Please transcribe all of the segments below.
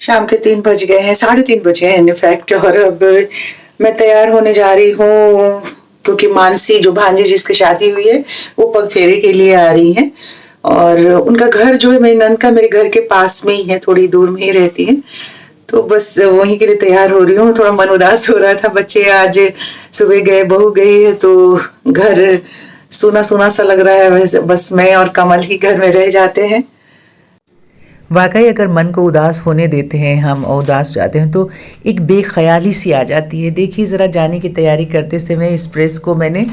शाम के 3 बज गए हैं, 3:30 बजे हैं इनफैक्ट। और अब मैं तैयार होने जा रही हूँ क्योंकि मानसी जो भांजी जिसकी शादी हुई है वो पग फेरे के लिए आ रही हैं। और उनका घर जो है मेरी नंद का मेरे घर के पास में ही है, थोड़ी दूर में ही रहती है। तो बस वहीं के लिए तैयार हो रही हूँ। थोड़ा मन उदास हो रहा था, बच्चे आज सुबह गए, बहू गई है तो घर सूना सूना सा लग रहा है। वैसे बस मैं और कमल ही घर में रह जाते हैं। वाकई अगर मन को उदास होने देते हैं हम और उदास जाते हैं तो एक बेख्याली सी आ जाती है। देखिए ज़रा जाने की तैयारी करते समय इस प्रेस को मैंने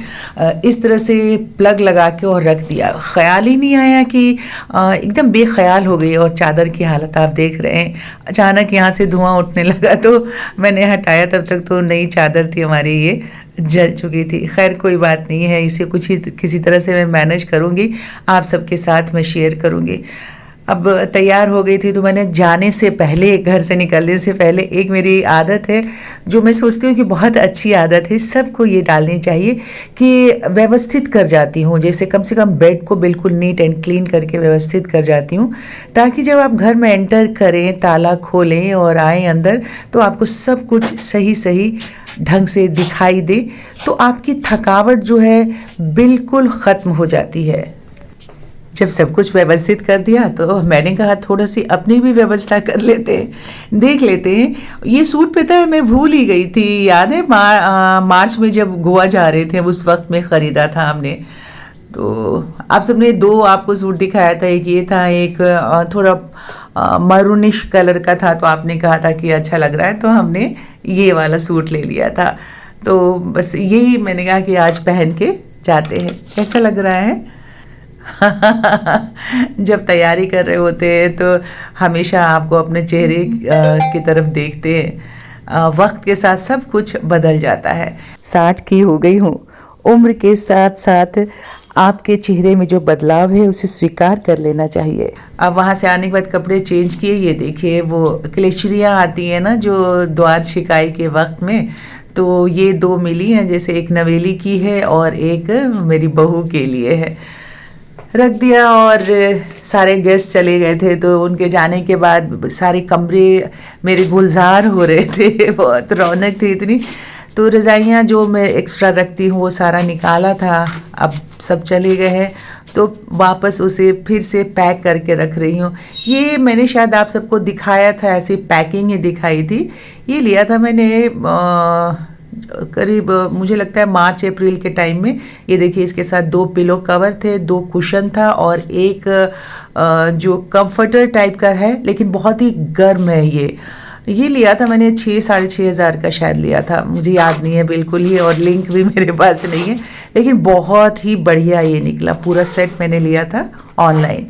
इस तरह से प्लग लगा के और रख दिया, ख्याल ही नहीं आया कि एकदम बेख्याल हो गई। और चादर की हालत आप देख रहे हैं, अचानक यहाँ से धुआं उठने लगा तो मैंने हटाया, तब तक तो नई चादर थी हमारी, ये जल चुकी थी। खैर कोई बात नहीं है, इसे कुछ ही किसी तरह से मैं मैनेज करूँगी, आप सबके साथ मैं शेयर करूँगी। अब तैयार हो गई थी तो मैंने जाने से पहले, घर से निकलने से पहले, एक मेरी आदत है जो मैं सोचती हूँ कि बहुत अच्छी आदत है, सबको ये डालनी चाहिए कि व्यवस्थित कर जाती हूँ। जैसे कम से कम बेड को बिल्कुल नीट एंड क्लीन करके व्यवस्थित कर जाती हूँ, ताकि जब आप घर में एंटर करें, ताला खोलें और आएँ अंदर तो आपको सब कुछ सही सही ढंग से दिखाई दे, तो आपकी थकावट जो है बिल्कुल ख़त्म हो जाती है। जब सब कुछ व्यवस्थित कर दिया तो मैंने कहा थोड़ा सी अपनी भी व्यवस्था कर लेते हैं, देख लेते हैं। ये सूट पता है मैं भूल ही गई थी, याद है मार्च में जब गोवा जा रहे थे उस वक्त में ख़रीदा था हमने। तो आप सबने दो आपको सूट दिखाया था, एक ये था, एक थोड़ा मरूनिश कलर का था, तो आपने कहा था कि अच्छा लग रहा है, तो हमने ये वाला सूट ले लिया था। तो बस यही मैंने कहा कि आज पहन के जाते हैं, कैसा लग रहा है। जब तैयारी कर रहे होते हैं तो हमेशा आपको अपने चेहरे की तरफ देखते हैं। वक्त के साथ सब कुछ बदल जाता है। 60 की हो गई हूँ, उम्र के साथ साथ आपके चेहरे में जो बदलाव है उसे स्वीकार कर लेना चाहिए। अब वहाँ से आने के बाद कपड़े चेंज किए, ये देखिए वो क्लेचरियाँ आती हैं ना जो द्वार छिकाई के वक्त में, तो ये दो मिली हैं, जैसे एक नवेली की है और एक मेरी बहू के लिए है। रख दिया और सारे गेस्ट चले गए थे, तो उनके जाने के बाद सारे कमरे मेरे गुलजार हो रहे थे। बहुत रौनक थी इतनी। तो रज़ाइयाँ जो मैं एक्स्ट्रा रखती हूँ वो सारा निकाला था, अब सब चले गए हैं तो वापस उसे फिर से पैक करके रख रही हूँ। ये मैंने शायद आप सबको दिखाया था, ऐसी पैकिंग ही दिखाई थी। ये लिया था मैंने करीब मुझे लगता है मार्च अप्रैल के टाइम में। ये देखिए इसके साथ 2 पिलो कवर थे, 2 कुशन था और एक जो कंफर्टर टाइप का है, लेकिन बहुत ही गर्म है। ये लिया था मैंने 6-6.5 हज़ार का शायद लिया था, मुझे याद नहीं है बिल्कुल ही, और लिंक भी मेरे पास नहीं है, लेकिन बहुत ही बढ़िया ये निकला। पूरा सेट मैंने लिया था ऑनलाइन।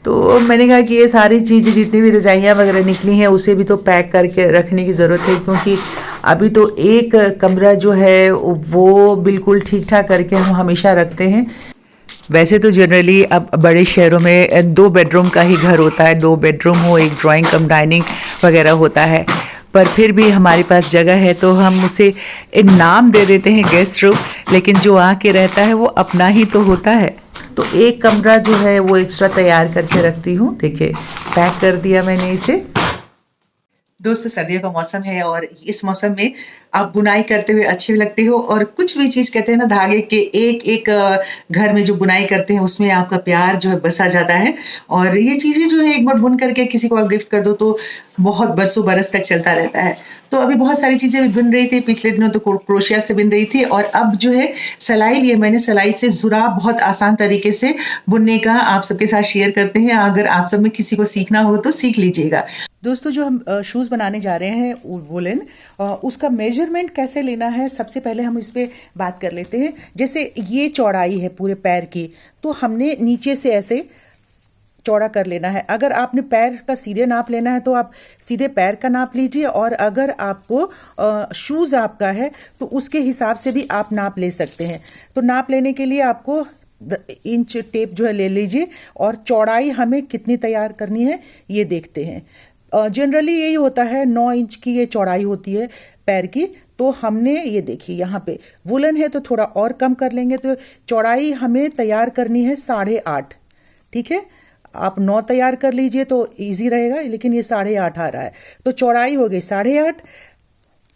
तो मैंने कहा कि ये सारी चीज़ें जितनी भी रज़ाइयाँ वगैरह निकली हैं उसे भी तो पैक करके रखने की ज़रूरत है, क्योंकि अभी तो एक कमरा जो है वो बिल्कुल ठीक ठाक करके हम हमेशा रखते हैं। वैसे तो जनरली अब बड़े शहरों में 2 बेडरूम का ही घर होता है, 2 बेडरूम हो, एक ड्राइंग कम डाइनिंग वगैरह होता है, पर फिर भी हमारे पास जगह है तो हम उसे नाम दे देते हैं गेस्ट रूम, लेकिन जो आके रहता है वो अपना ही तो होता है। तो एक कमरा जो है वो एक्स्ट्रा तैयार करके रखती हूँ। देखिए पैक कर दिया मैंने इसे। दोस्तों सर्दियों का मौसम है और इस मौसम में आप बुनाई करते हुए अच्छे लगते हो, और कुछ भी चीज़ कहते हैं ना, धागे के एक एक घर में जो बुनाई करते हैं उसमें आपका प्यार जो है बसा जाता है। और ये चीज़ें जो है एक बार बुन करके किसी को आप गिफ्ट कर दो तो बहुत बरसों बरस तक चलता रहता है। तो अभी बहुत सारी चीज़ें भी बुन रही थी, पिछले दिनों तो क्रोशिया से बुन रही थी, और अब जो है सिलाई लिए मैंने, सिलाई से जुराब बहुत आसान तरीके से बुनने का आप सबके साथ शेयर करते हैं। अगर आप सब में किसी को सीखना हो तो सीख लीजिएगा। दोस्तों जो हम शूज़ बनाने जा रहे हैं वुलन, उसका मेजरमेंट कैसे लेना है सबसे पहले हम इस पर बात कर लेते हैं। जैसे ये चौड़ाई है पूरे पैर की, तो हमने नीचे से ऐसे चौड़ा कर लेना है। अगर आपने पैर का सीधे नाप लेना है तो आप सीधे पैर का नाप लीजिए, और अगर आपको शूज़ आपका है तो उसके हिसाब से भी आप नाप ले सकते हैं। तो नाप लेने के लिए आपको इंच टेप जो है ले लीजिए, और चौड़ाई हमें कितनी तैयार करनी है ये देखते हैं। जनरली यही होता है, 9 इंच की ये चौड़ाई होती है पैर की। तो हमने ये देखिए यहाँ पे वुलन है तो थोड़ा और कम कर लेंगे, तो चौड़ाई हमें तैयार करनी है 8.5, ठीक है। आप 9 तैयार कर लीजिए तो इजी रहेगा, लेकिन ये 8.5 आ रहा है, तो चौड़ाई हो गई 8.5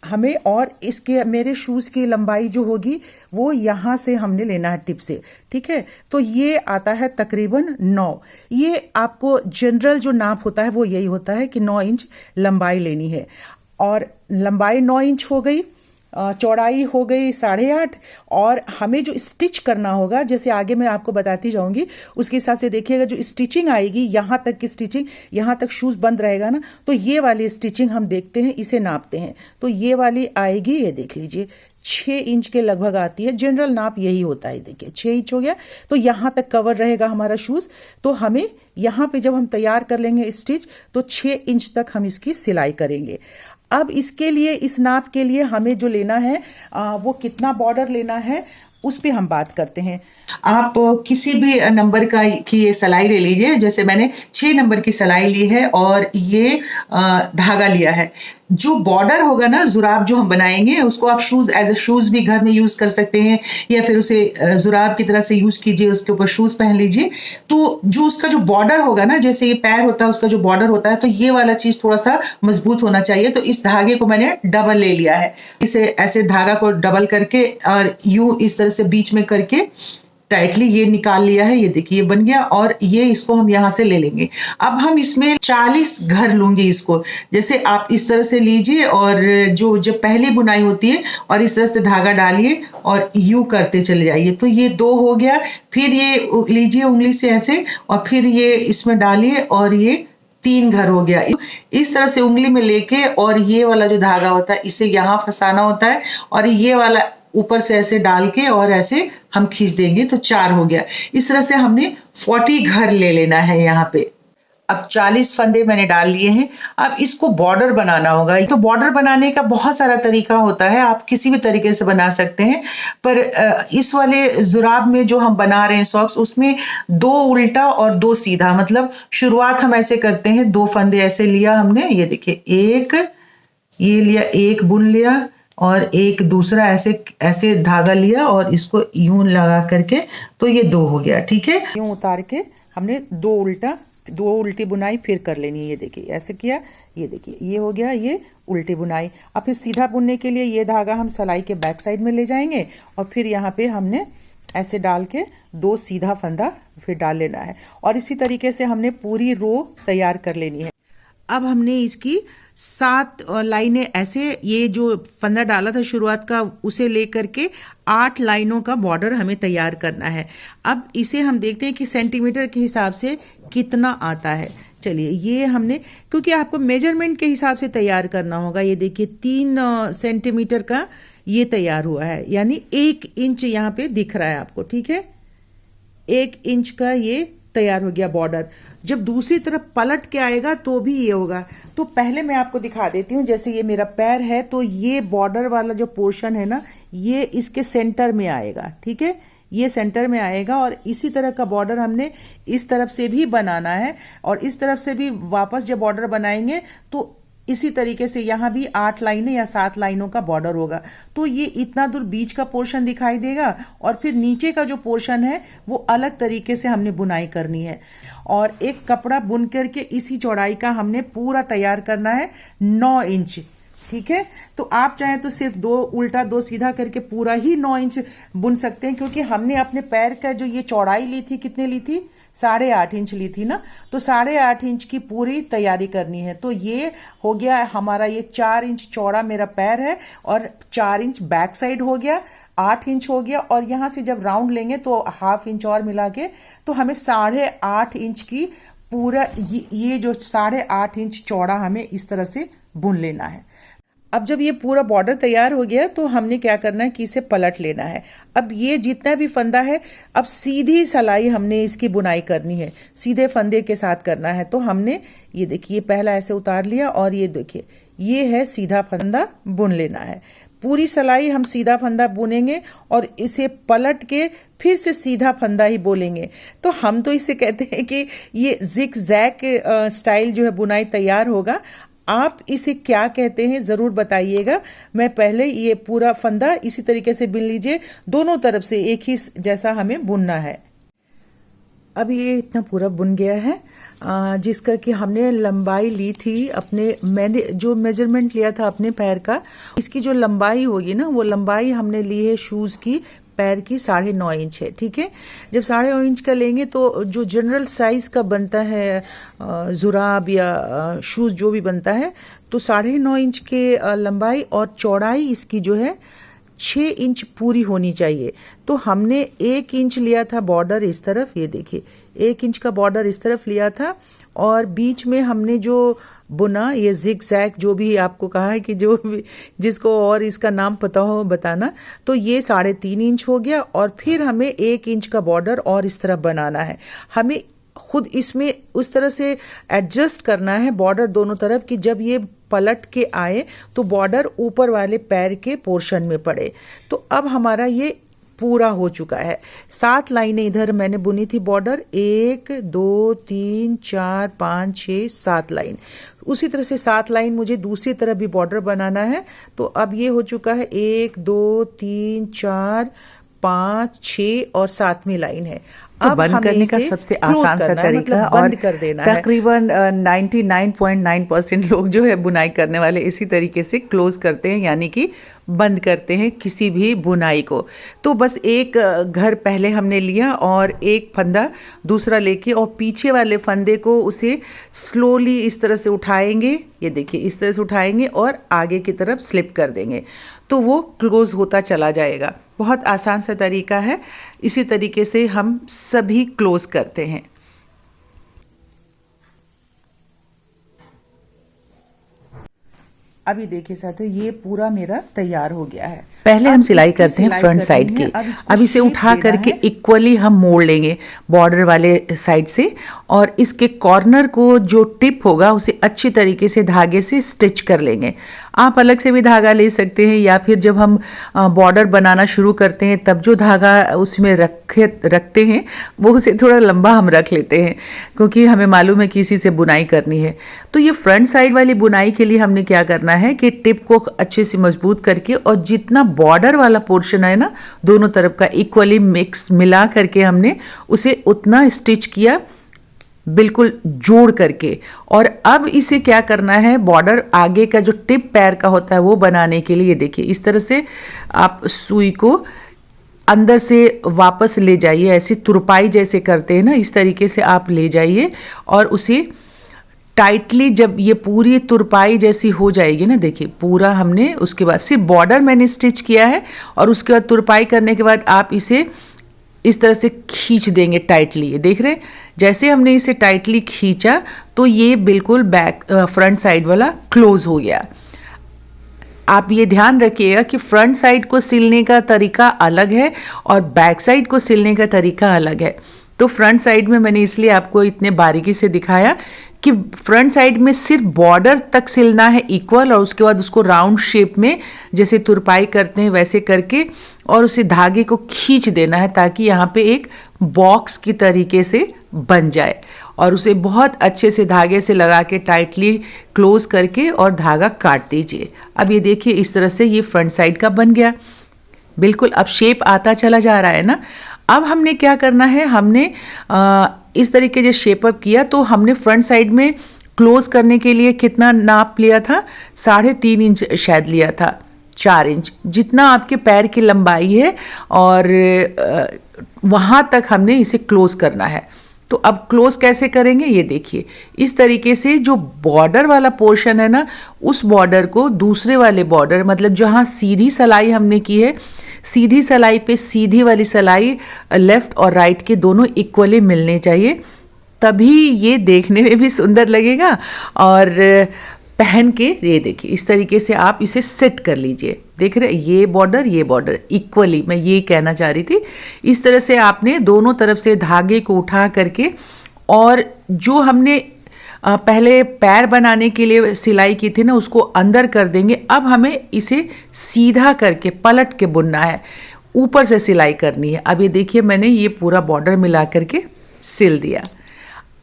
हमें, और इसके मेरे शूज़ की लंबाई जो होगी वो यहाँ से हमने लेना है टिप से, ठीक है। तो ये आता है तकरीबन 9। ये आपको जनरल जो नाप होता है वो यही होता है कि 9 इंच लंबाई लेनी है, और लंबाई 9 इंच हो गई, चौड़ाई हो गई 8.5, और हमें जो स्टिच करना होगा, जैसे आगे मैं आपको बताती जाऊंगी उसके हिसाब से देखिएगा, जो स्टिचिंग आएगी यहाँ तक की स्टिचिंग, यहाँ तक शूज़ बंद रहेगा ना, तो ये वाली स्टिचिंग हम देखते हैं, इसे नापते हैं। तो ये वाली आएगी, ये देख लीजिए 6 इंच के लगभग आती है, जनरल नाप यही होता है, देखिए 6 इंच हो गया। तो यहाँ तक कवर रहेगा हमारा शूज़, तो हमें यहाँ पे जब हम तैयार कर लेंगे स्टिच तो 6 इंच तक हम इसकी सिलाई करेंगे। अब इसके लिए, इस नाप के लिए हमें जो लेना है वो कितना बॉर्डर लेना है उस पे हम बात करते हैं। आप किसी भी नंबर का की ये सिलाई ले लीजिए, जैसे मैंने 6 नंबर की सिलाई ली है और ये धागा लिया है। जो बॉर्डर होगा ना, जुराब जो हम बनाएंगे उसको आप शूज़ एज ए शूज़ भी घर में यूज़ कर सकते हैं, या फिर उसे जुराब की तरह से यूज़ कीजिए, उसके ऊपर शूज़ पहन लीजिए। तो जो उसका जो बॉर्डर होगा ना, जैसे ये पैर होता है उसका जो बॉर्डर होता है, तो ये वाला चीज़ थोड़ा सा मजबूत होना चाहिए। तो इस धागे को मैंने डबल ले लिया है, इसे ऐसे धागा को डबल करके और यूं इस तरह से बीच में करके टाइटली ये निकाल लिया है। ये देखिए ये बन गया, और ये इसको हम यहाँ से ले लेंगे। अब हम इसमें 40 घर लूंगे इसको, जैसे आप इस तरह से लीजिए, और जो जब पहली बुनाई होती है और इस तरह से धागा डालिए और यूं करते चले जाइए, तो ये 2 हो गया। फिर ये लीजिए उंगली से ऐसे, और फिर ये इसमें डालिए और ये 3 घर हो गया। इस तरह से उंगली में लेके, और ये वाला जो धागा होता है इसे यहाँ फंसाना होता है, और ये वाला ऊपर से ऐसे डाल के और ऐसे हम खींच देंगे, तो 4 हो गया। इस तरह से हमने 40 घर ले लेना है यहाँ पे। अब 40 फंदे मैंने डाल लिए हैं। अब इसको बॉर्डर बनाना होगा। तो बॉर्डर बनाने का बहुत सारा तरीका होता है, आप किसी भी तरीके से बना सकते हैं, पर इस वाले जुराब में जो हम बना रहे हैं सॉक्स, उसमें 2 उल्टा और 2 सीधा, मतलब शुरुआत हम ऐसे करते हैं, 2 फंदे ऐसे लिया हमने, ये देखिए एक ये लिया, एक बुन लिया, और एक दूसरा ऐसे ऐसे धागा लिया और इसको यूं लगा करके, तो ये 2 हो गया, ठीक है। यूं उतार के हमने 2 उल्टी बुनाई फिर कर लेनी है। ये देखिए ऐसे किया, ये देखिए ये हो गया, ये उल्टी बुनाई। अब फिर सीधा बुनने के लिए ये धागा हम सलाई के बैक साइड में ले जाएंगे, और फिर यहाँ पे हमने ऐसे डाल के 2 सीधा फंदा फिर डाल लेना है, और इसी तरीके से हमने पूरी रो तैयार कर लेनी है। अब हमने इसकी 7 लाइनें ऐसे, ये जो फंदा डाला था शुरुआत का उसे लेकर के 8 लाइनों का बॉर्डर हमें तैयार करना है। अब इसे हम देखते हैं कि सेंटीमीटर के हिसाब से कितना आता है। चलिए ये हमने, क्योंकि आपको मेजरमेंट के हिसाब से तैयार करना होगा, ये देखिए 3 सेंटीमीटर का ये तैयार हुआ है, यानी 1 इंच यहाँ पे दिख रहा है आपको, ठीक है। 1 इंच का ये तैयार हो गया बॉर्डर। जब दूसरी तरफ पलट के आएगा तो भी ये होगा। तो पहले मैं आपको दिखा देती हूँ, जैसे ये मेरा पैर है, तो ये बॉर्डर वाला जो पोर्शन है ना, ये इसके सेंटर में आएगा, ठीक है, ये सेंटर में आएगा। और इसी तरह का बॉर्डर हमने इस तरफ से भी बनाना है, और इस तरफ से भी वापस जब बॉर्डर बनाएंगे तो इसी तरीके से यहाँ भी 8 लाइनें या 7 लाइनों का बॉर्डर होगा। तो ये इतना दूर बीच का पोर्शन दिखाई देगा, और फिर नीचे का जो पोर्शन है वो अलग तरीके से हमने बुनाई करनी है। और एक कपड़ा बुन करके इसी चौड़ाई का हमने पूरा तैयार करना है 9 इंच, ठीक है। तो आप चाहें तो सिर्फ 2 उल्टा 2 सीधा करके पूरा ही 9 इंच बुन सकते हैं, क्योंकि हमने अपने पैर का जो ये चौड़ाई ली थी, कितने ली थी, 8.5 इंच ली थी ना, तो 8.5 इंच की पूरी तैयारी करनी है। तो ये हो गया हमारा, ये 4 इंच चौड़ा मेरा पैर है, और 4 इंच बैक साइड हो गया, 8 इंच हो गया, और यहाँ से जब राउंड लेंगे तो ½ इंच और मिला के, तो हमें 8.5 इंच की पूरा ये जो 8.5 इंच चौड़ा हमें इस तरह से बुन लेना है। अब जब ये पूरा बॉर्डर तैयार हो गया तो हमने क्या करना है कि इसे पलट लेना है। अब ये जितना भी फंदा है, अब सीधी सिलाई हमने इसकी बुनाई करनी है, सीधे फंदे के साथ करना है। तो हमने ये देखिए पहला ऐसे उतार लिया, और ये देखिए ये है सीधा फंदा बुन लेना है। पूरी सिलाई हम सीधा फंदा बुनेंगे और इसे पलट के फिर से सीधा फंदा ही बोलेंगे। तो हम तो इसे कहते हैं कि ये जिग जैग स्टाइल जो है बुनाई तैयार होगा। आप इसे क्या कहते हैं ज़रूर बताइएगा। मैं पहले ये पूरा फंदा इसी तरीके से बुन लीजिए, दोनों तरफ से एक ही जैसा हमें बुनना है। अब ये इतना पूरा बुन गया है, जिसका कि हमने लंबाई ली थी मैंने जो मेजरमेंट लिया था अपने पैर का, इसकी जो लंबाई होगी ना, वो लंबाई हमने ली है शूज़ की पैर की 9.5 इंच है, ठीक है। जब 9.5 इंच का लेंगे तो जो जनरल साइज़ का बनता है जुराब या शूज़ जो भी बनता है, तो 9.5 इंच के लंबाई और चौड़ाई इसकी जो है 6 इंच पूरी होनी चाहिए। तो हमने 1 इंच लिया था बॉर्डर इस तरफ, ये देखिए 1 इंच का बॉर्डर इस तरफ लिया था, और बीच में हमने जो बुना, ये जिग जैग जो भी आपको कहा है कि जो भी जिसको और इसका नाम पता हो बताना, तो ये 3.5 इंच हो गया। और फिर हमें 1 इंच का बॉर्डर और इस तरफ बनाना है। हमें खुद इसमें उस तरह से एडजस्ट करना है बॉर्डर दोनों तरफ कि जब ये पलट के आए तो बॉर्डर ऊपर वाले पैर के पोर्शन में पड़े। तो अब हमारा ये पूरा हो चुका है। 7 लाइनें इधर मैंने बुनी थी बॉर्डर, 1 2 3 4 5 6 7 लाइन। उसी तरह से 7 लाइन मुझे दूसरी तरफ भी बॉर्डर बनाना है। तो अब ये हो चुका है 1 2 3 4 5 6 और 7वीं लाइन है। तो बंद करने का सबसे आसान सा तरीका, मतलब बंद कर देना है। तकरीबन 99.9% लोग जो है बुनाई करने वाले इसी तरीके से क्लोज करते हैं, यानी कि बंद करते हैं किसी भी बुनाई को। तो बस एक घर पहले हमने लिया और एक फंदा दूसरा लेके और पीछे वाले फंदे को उसे स्लोली इस तरह से उठाएंगे, ये देखिए इस तरह से उठाएंगे और आगे की तरफ स्लिप कर देंगे, तो वो क्लोज होता चला जाएगा। बहुत आसान सा तरीका है। इसी तरीके से हम सभी क्लोज करते हैं। अभी देखिए साथियों, ये पूरा मेरा तैयार हो गया है। पहले हम सिलाई करते हैं फ्रंट साइड की। अब इसे उठा करके इक्वली हम मोड़ लेंगे बॉर्डर वाले साइड से, और इसके कॉर्नर को जो टिप होगा उसे अच्छी तरीके से धागे से स्टिच कर लेंगे। आप अलग से भी धागा ले सकते हैं, या फिर जब हम बॉर्डर बनाना शुरू करते हैं तब जो धागा उसमें रखते हैं वो उसे थोड़ा लंबा हम रख लेते हैं, क्योंकि हमें मालूम है कि इसी से बुनाई करनी है। तो ये फ्रंट साइड वाली बुनाई के लिए हमने क्या करना है कि टिप को अच्छे से मजबूत करके, और जितना बॉर्डर वाला पोर्शन है ना दोनों तरफ का इक्वली मिला करके हमने उसे उतना स्टिच किया, बिल्कुल जोड़ करके। और अब इसे क्या करना है, बॉर्डर आगे का जो टिप पैर का होता है वो बनाने के लिए देखिए इस तरह से आप सुई को अंदर से वापस ले जाइए, ऐसे तुरपाई जैसे करते हैं ना, इस तरीके से आप ले जाइए और उसे टाइटली, जब ये पूरी तुरपाई जैसी हो जाएगी ना, देखिए पूरा हमने, उसके बाद सिर्फ बॉर्डर मैंने स्टिच किया है और उसके बाद तुरपाई करने के बाद आप इसे इस तरह से खींच देंगे टाइटली। ये देख रहे हैं, जैसे हमने इसे टाइटली खींचा तो ये बिल्कुल फ्रंट साइड वाला क्लोज हो गया। आप ये ध्यान रखिएगा कि फ्रंट साइड को सिलने का तरीका अलग है और बैक साइड को सिलने का तरीका अलग है। तो फ्रंट साइड में मैंने इसलिए आपको इतने बारीकी से दिखाया कि फ्रंट साइड में सिर्फ बॉर्डर तक सिलना है इक्वल, और उसके बाद उसको राउंड शेप में जैसे तुरपाई करते हैं वैसे करके और उसे धागे को खींच देना है, ताकि यहाँ पे एक बॉक्स की तरीके से बन जाए। और उसे बहुत अच्छे से धागे से लगा के टाइटली क्लोज करके और धागा काट दीजिए। अब ये देखिए इस तरह से ये फ्रंट साइड का बन गया। बिल्कुल अब शेप आता चला जा रहा है ना। अब हमने क्या करना है, हमने इस तरीके से शेप अप किया, तो हमने फ्रंट साइड में क्लोज करने के लिए कितना नाप लिया था, 3.5 इंच शायद लिया था, 4 इंच जितना आपके पैर की लंबाई है, और वहाँ तक हमने इसे क्लोज करना है। तो अब क्लोज कैसे करेंगे, ये देखिए इस तरीके से जो बॉर्डर वाला पोर्शन है ना, उस बॉर्डर को दूसरे वाले बॉर्डर, मतलब जहाँ सीधी सिलाई हमने की है, सीधी सिलाई पे सीधी वाली सिलाई लेफ्ट और राइट के दोनों इक्वली मिलने चाहिए, तभी ये देखने में भी सुंदर लगेगा। और पहन के ये देखिए इस तरीके से आप इसे सेट कर लीजिए। देख रहे ये बॉर्डर इक्वली, मैं ये कहना चाह रही थी। इस तरह से आपने दोनों तरफ से धागे को उठा करके, और जो हमने पहले पैर बनाने के लिए सिलाई की थी ना, उसको अंदर कर देंगे। अब हमें इसे सीधा करके पलट के बुनना है, ऊपर से सिलाई करनी है। अब ये देखिए मैंने ये पूरा बॉर्डर मिला करके सिल दिया।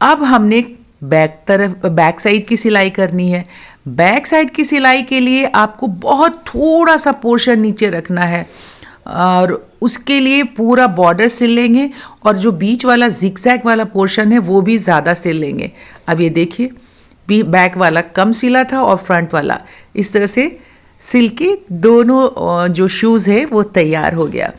अब हमने बैक साइड की सिलाई करनी है। बैक साइड की सिलाई के लिए आपको बहुत थोड़ा सा पोर्शन नीचे रखना है, और उसके लिए पूरा बॉर्डर सिल लेंगे और जो बीच वाला जिगजैग वाला पोर्शन है वो भी ज़्यादा सिल लेंगे। अब ये देखिए, बैक वाला कम सिला था और फ्रंट वाला इस तरह से सिल के दोनों जो शूज़ है वो तैयार हो गया।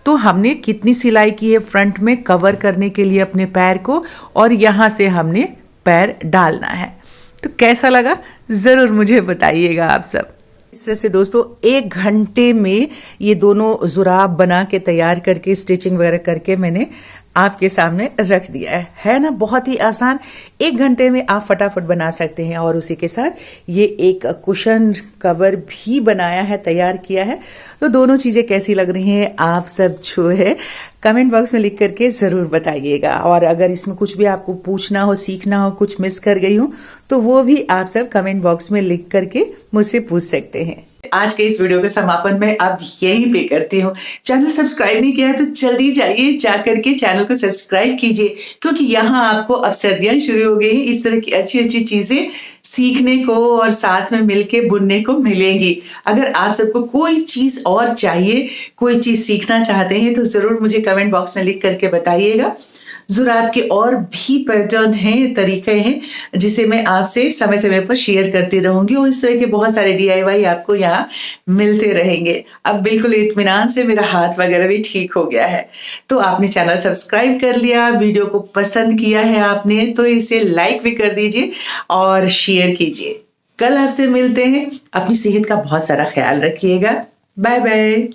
तो हमने कितनी सिलाई की है फ्रंट में कवर करने के लिए अपने पैर को, और यहाँ से हमने पैर डालना है। तो कैसा लगा ज़रूर मुझे बताइएगा आप सब। इस तरह से दोस्तों 1 घंटे में ये दोनों जुराब बना के तैयार करके स्टिचिंग वगैरह करके मैंने आपके सामने रख दिया है ना। बहुत ही आसान, 1 घंटे में आप फटाफट बना सकते हैं। और उसी के साथ ये एक कुशन कवर भी बनाया है, तैयार किया है। तो दोनों चीज़ें कैसी लग रही हैं आप सब जो है कमेंट बॉक्स में लिख करके ज़रूर बताइएगा। और अगर इसमें कुछ भी आपको पूछना हो, सीखना हो, कुछ मिस कर गई हूँ तो वो भी आप सब कमेंट बॉक्स में लिख करके मुझसे पूछ सकते हैं। आज के इस वीडियो के समापन में अब यहीं पे करती हूँ। चैनल सब्सक्राइब नहीं किया है तो जल्दी जाइए, जा करके चैनल को सब्सक्राइब कीजिए, क्योंकि यहाँ आपको अब सर्दियाँ शुरू हो गई हैं, इस तरह की अच्छी अच्छी चीजें सीखने को और साथ में मिलके बुनने को मिलेंगी। अगर आप सबको कोई चीज और चाहिए, कोई चीज सीखना चाहते हैं तो जरूर मुझे कमेंट बॉक्स में लिख करके बताइएगा। जुराब के और भी पैटर्न हैं, तरीके हैं जिसे मैं आपसे समय समय पर शेयर करती रहूंगी, और इस तरह के बहुत सारे DIY आपको यहाँ मिलते रहेंगे। अब बिल्कुल इत्मीनान से मेरा हाथ वगैरह भी ठीक हो गया है। तो आपने चैनल सब्सक्राइब कर लिया, वीडियो को पसंद किया है आपने तो इसे लाइक भी कर दीजिए और शेयर कीजिए। कल आपसे मिलते हैं। अपनी सेहत का बहुत सारा ख्याल रखिएगा। Bye bye.